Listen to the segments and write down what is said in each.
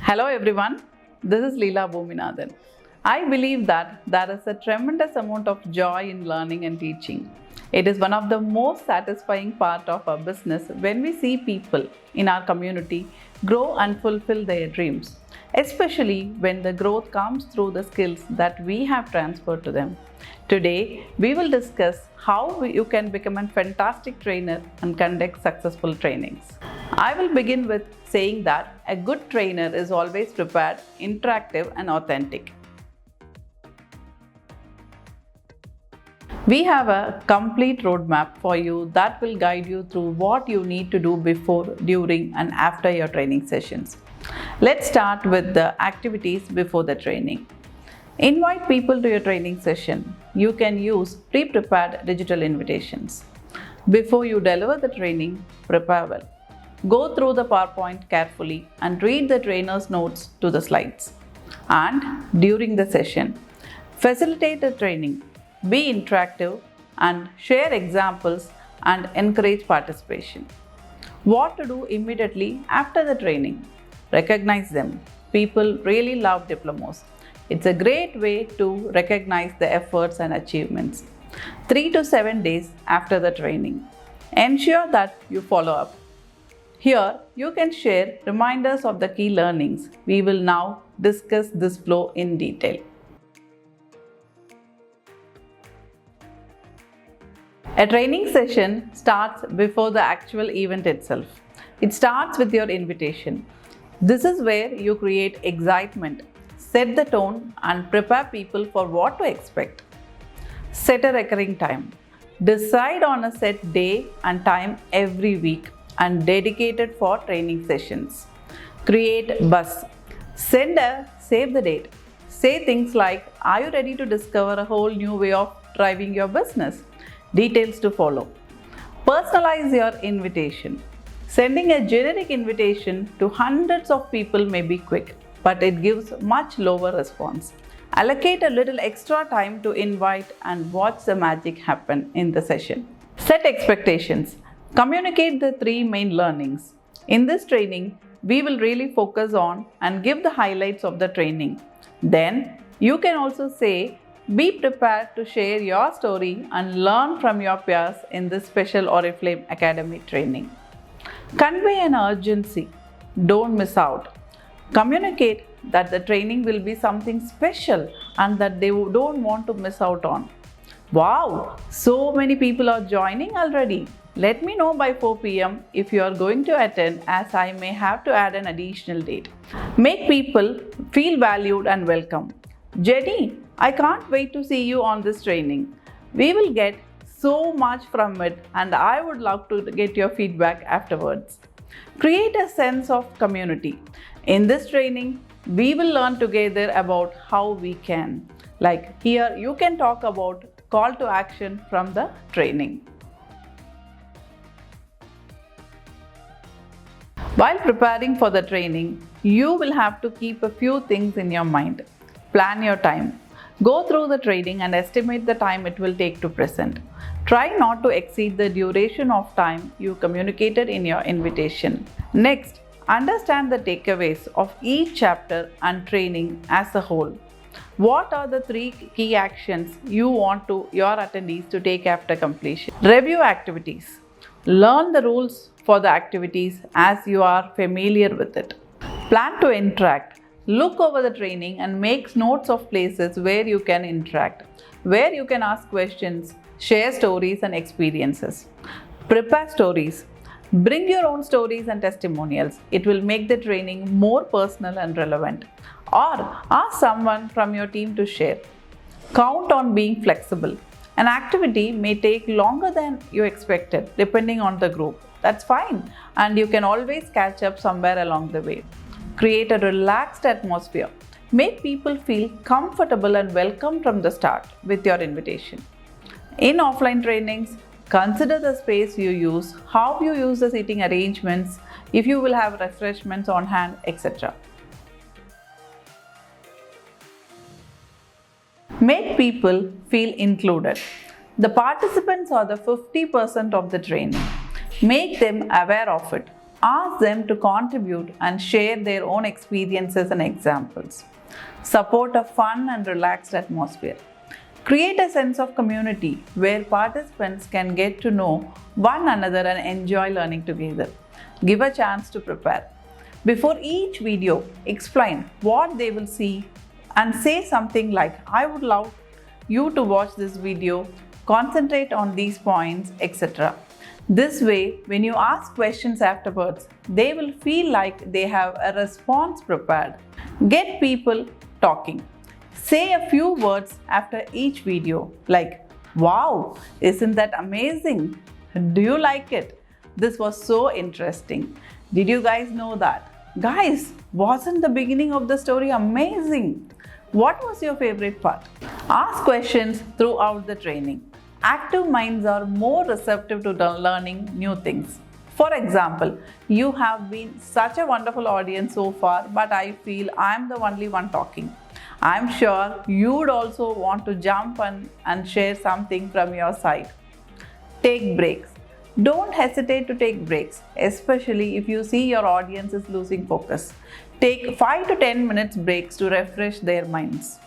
Hello everyone, this is Leela Boominathan. I believe that there is a tremendous amount of joy in learning and teaching. It is one of the most satisfying part of our business when we see people in our community grow and fulfill their dreams, especially when the growth comes through the skills that we have transferred to them. Today, we will discuss how you can become a fantastic trainer and conduct successful trainings. I will begin with saying that a good trainer is always prepared, interactive, and authentic. We have a complete roadmap for you that will guide you through what you need to do before, during, and after your training sessions. Let's start with the activities before the training. Invite people to your training session. You can use pre-prepared digital invitations. Before you deliver the training, prepare well. Go through the PowerPoint carefully and read the trainer's notes to the slides. And during the session, facilitate the training, be interactive and share examples and encourage participation. What to do immediately after the training? Recognize them. People really love diplomas. It's a great way to recognize the efforts and achievements. 3 to 7 days after the training. Ensure that you follow up. Here, you can share reminders of the key learnings. We will now discuss this flow in detail. A training session starts before the actual event itself. It starts with your invitation. This is where you create excitement, set the tone, and prepare people for what to expect. Set a recurring time. Decide on a set day and time every week and dedicated for training sessions. Create buzz. Send a save the date. Say things like, are you ready to discover a whole new way of driving your business? Details to follow. Personalize your invitation. Sending a generic invitation to hundreds of people may be quick, but it gives much lower response. Allocate a little extra time to invite and watch the magic happen in the session. Set expectations. Communicate the 3 main learnings. In this training, we will really focus on and give the highlights of the training. Then, you can also say, be prepared to share your story and learn from your peers in this special Oriflame Academy training. Convey an urgency. Don't miss out. Communicate that the training will be something special and that they don't want to miss out on. Wow, so many people are joining already. Let me know by 4 p.m. if you are going to attend, as I may have to add an additional date. Make people feel valued and welcome. Jenny, I can't wait to see you on this training. We will get so much from it and I would love to get your feedback afterwards. Create a sense of community. In this training, we will learn together about how we can. Like here, you can talk about call to action from the training. While preparing for the training, you will have to keep a few things in your mind. Plan your time. Go through the training and estimate the time it will take to present. Try not to exceed the duration of time you communicated in your invitation. Next, understand the takeaways of each chapter and training as a whole. What are the 3 key actions you want your attendees to take after completion? Review activities. Learn the rules for the activities as you are familiar with it. Plan to interact. Look over the training and make notes of places where you can interact, where you can ask questions, share stories and experiences. Prepare stories. Bring your own stories and testimonials. It will make the training more personal and relevant. Or ask someone from your team to share. Count on being flexible. An activity may take longer than you expected depending on the group. That's fine, and you can always catch up somewhere along the way. Create a relaxed atmosphere. Make people feel comfortable and welcome from the start with your invitation. In offline trainings, consider the space you use, how you use the seating arrangements, if you will have refreshments on hand, etc. Make people feel included. The participants are the 50% of the training. Make them aware of it. Ask them to contribute and share their own experiences and examples. Support a fun and relaxed atmosphere. Create a sense of community where participants can get to know one another and enjoy learning together. Give a chance to prepare. Before each video, explain what they will see and say something like, "I would love you to watch this video, concentrate on these points," etc. This way, when you ask questions afterwards, they will feel like they have a response prepared. Get people talking. Say a few words after each video like, "Wow, isn't that amazing? Do you like it? This was so interesting. Did you guys know that? Guys, wasn't the beginning of the story amazing? What was your favorite part?" Ask questions throughout the training. Active minds are more receptive to learning new things. For example, you have been such a wonderful audience so far, but I feel I'm the only one talking. I'm sure you would also want to jump in and share something from your side. Take breaks. Don't hesitate to take breaks, especially if you see your audience is losing focus. Take 5 to 10 minutes breaks to refresh their minds.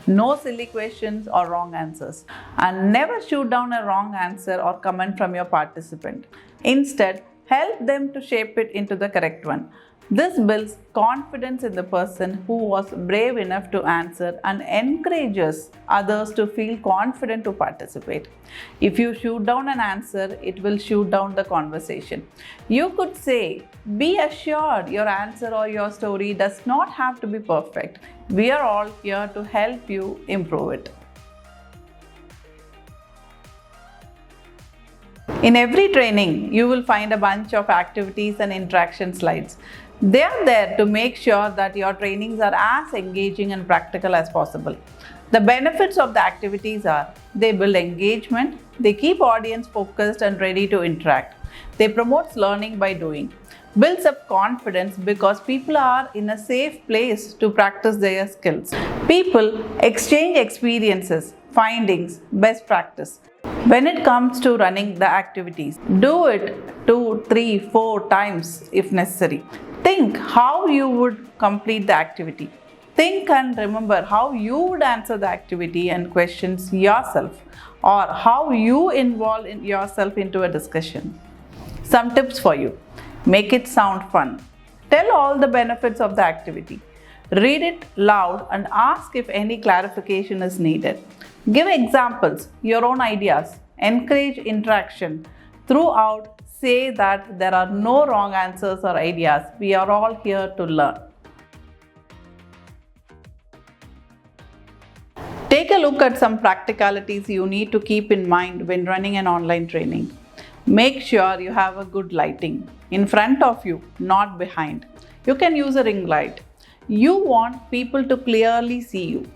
No silly questions or wrong answers. And never shoot down a wrong answer or comment from your participant. Instead, help them to shape it into the correct one. This builds confidence in the person who was brave enough to answer and encourages others to feel confident to participate. If you shoot down an answer, it will shoot down the conversation. You could say, "Be assured your answer or your story does not have to be perfect. We are all here to help you improve it." In every training, you will find a bunch of activities and interaction slides. They are there to make sure that your trainings are as engaging and practical as possible. The benefits of the activities are they build engagement, they keep audience focused and ready to interact, they promote learning by doing, builds up confidence because people are in a safe place to practice their skills. People exchange experiences, findings, best practice. When it comes to running the activities, do it 2, 3, 4 times if necessary. Think how you would complete the activity. Think and remember how you would answer the activity and questions yourself, or how you involve yourself into a discussion. Some tips for you. Make it sound fun. Tell all the benefits of the activity. Read it loud and ask if any clarification is needed. Give examples, your own ideas. Encourage interaction. Throughout, say that there are no wrong answers or ideas. We are all here to learn. Take a look at some practicalities you need to keep in mind when running an online training. Make sure you have a good lighting in front of you, not behind. You can use a ring light. You want people to clearly see you.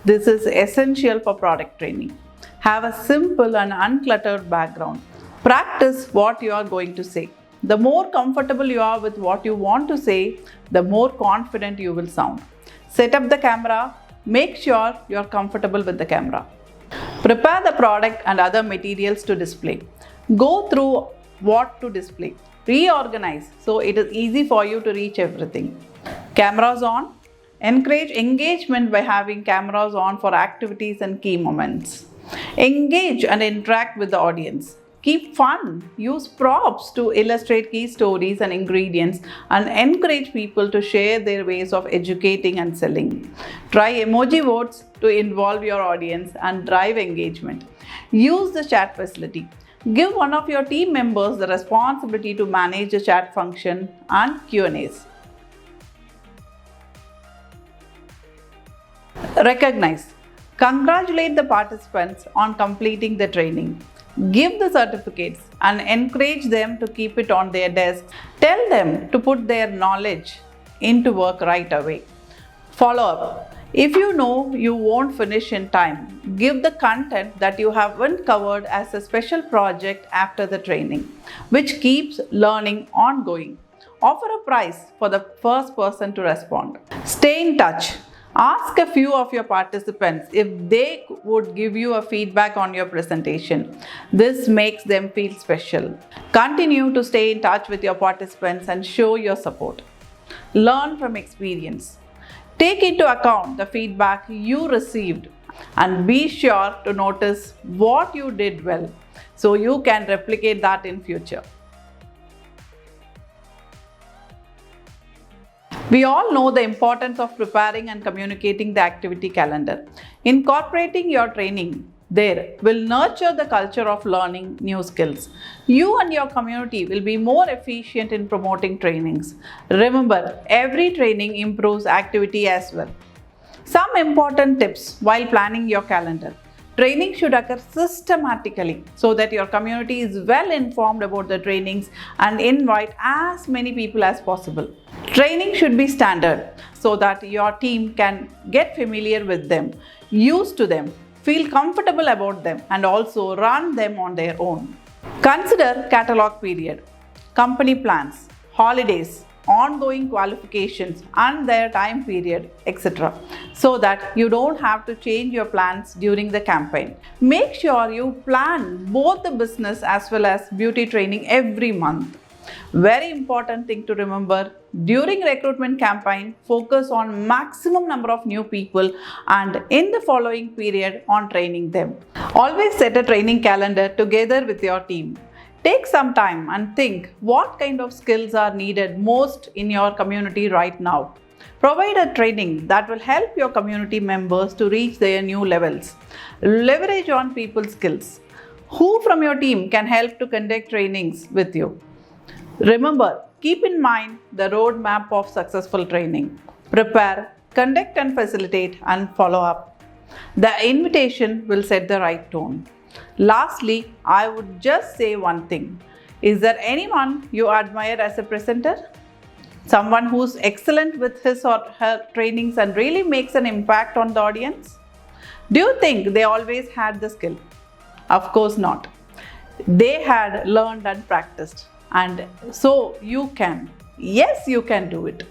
This is essential for product training. Have a simple and uncluttered background. Practice what you are going to say. The more comfortable you are with what you want to say, the more confident you will sound. Set up the camera. Make sure you are comfortable with the camera. Prepare the product and other materials to display. Go through what to display. Reorganize so it is easy for you to reach everything. Cameras on. Encourage engagement by having cameras on for activities and key moments. Engage and interact with the audience. Keep fun. Use props to illustrate key stories and ingredients and encourage people to share their ways of educating and selling. Try emoji votes to involve your audience and drive engagement. Use the chat facility. Give one of your team members the responsibility to manage the chat function and Q&As. Recognize. Congratulate the participants on completing the training. Give the certificates and encourage them to keep it on their desk. Tell them to put their knowledge into work right away. Follow up. If you know you won't finish in time, give the content that you haven't covered as a special project after the training, which keeps learning ongoing. Offer a prize for the first person to respond. Stay in touch. Ask a few of your participants if they would give you a feedback on your presentation. This makes them feel special. Continue to stay in touch with your participants and show your support. Learn from experience. Take into account the feedback you received and be sure to notice what you did well so you can replicate that in future. We all know the importance of preparing and communicating the activity calendar. Incorporating your training there will nurture the culture of learning new skills. You and your community will be more efficient in promoting trainings. Remember, every training improves activity as well. Some important tips while planning your calendar. Training should occur systematically so that your community is well informed about the trainings and invite as many people as possible. Training should be standard so that your team can get familiar with them, used to them, feel comfortable about them, and also run them on their own. Consider catalog period, company plans, holidays, ongoing qualifications and their time period, etc. so that you don't have to change your plans during the campaign. Make sure you plan both the business as well as beauty training every month. Very important thing to remember, during recruitment campaign, focus on maximum number of new people and in the following period on training them. Always set a training calendar together with your team. Take some time and think what kind of skills are needed most in your community right now. Provide a training that will help your community members to reach their new levels. Leverage on people's skills. Who from your team can help to conduct trainings with you? Remember, keep in mind the roadmap of successful training. Prepare, conduct and facilitate and follow up. The invitation will set the right tone. Lastly, I would just say one thing. Is there anyone you admire as a presenter? Someone who's excellent with his or her trainings and really makes an impact on the audience? Do you think they always had the skill? Of course not. They had learned and practiced. And so you can. Yes, you can do it.